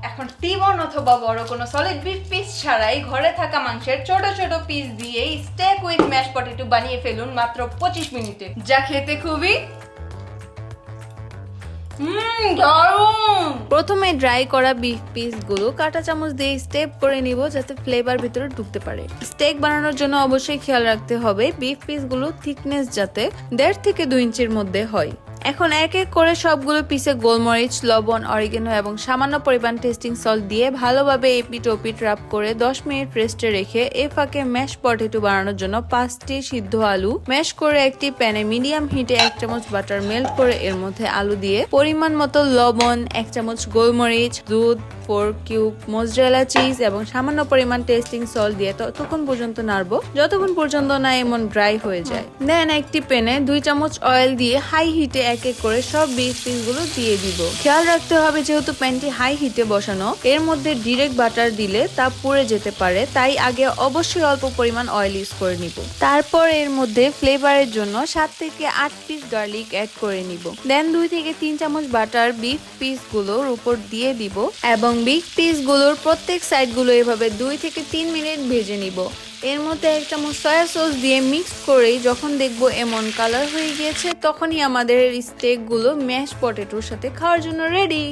এখন টিবন অথবা বড় কোনো সলিড বিফ পিস ছাড়াই ঘরে থাকা মাংসের ছোট ছোট পিস দিয়ে স্টেক উইথ ম্যাশ পটেটো বানিয়ে ফেলুন মাত্র 25 মিনিটে, যা খেতে খুবই দারুণ। প্রথমে ড্রাই করা বিফ পিসগুলো কাঁটা চামচ দিয়ে স্টেপ করে নিব যাতে ফ্লেভার ভিতরে ঢুকতে পারে। স্টেক বানানোর জন্য অবশ্যই খেয়াল রাখতে হবে বিফ পিসগুলো থিকনেস যাতে 1.5 থেকে 2 ইঞ্চির মধ্যে হয়। এখন এক এক করে সবগুলো পিসে গোলমরিচ, লবণ, অরিগেনো এবং সামান্য পরিমাণ টেস্টিং সল্ট দিয়ে ভালোভাবে এপিট ওপিট রাব করে 10 মিনিট রেস্টে রেখে এ ফাঁকে ম্যাশ পটেটো বানানোর জন্য 5টি সিদ্ধ আলু ম্যাশ করে একটি প্যানে মিডিয়াম হিটে 1 চামচ বাটার মেল্ট করে এর মধ্যে আলু দিয়ে পরিমাণ মতো লবণ, 1 চামচ গোলমরিচ, দুধ, 4 কিউব মোজরেলা চিজ এবং সামান্য পরিমাণ টেস্টিং সল্ট দিয়ে ততক্ষণ পর্যন্ত নাড়বো যতক্ষণ পর্যন্ত না এমন ড্রাই হয়ে যায়। দেন একটি প্যানে 2 চামচ অয়েল দিয়ে হাই হিটে এক এক করে সব বিফ পিসগুলো দিয়ে দিব। খেয়াল রাখতে হবে যেহেতু প্যানটি হাই হিটে বসানো, এর মধ্যে ডিরেক্ট বাটার দিলে তা পুড়ে যেতে পারে, তাই আগে অবশ্যই অল্প পরিমাণ অয়েল ইউজ করে নিব। তারপর এর মধ্যে ফ্লেভারের জন্য 7 থেকে 8 পিস গার্লিক অ্যাড করে নিব। দেন 2 থেকে 3 চামচ বাটার বিফ পিসগুলোর উপর দিয়ে দিব এবং বিফ পিসগুলোর প্রত্যেক সাইডগুলো এভাবে 2 থেকে 3 মিনিট ভেজে নিব। এর মধ্যে 1 চামচ সয়া সস দিয়ে মিক্স করেই যখন দেখবো এমন কালার হয়ে গিয়েছে তখনই আমাদের স্টেকগুলো ম্যাশ পটেটোর সাথে খাওয়ার জন্য রেডি।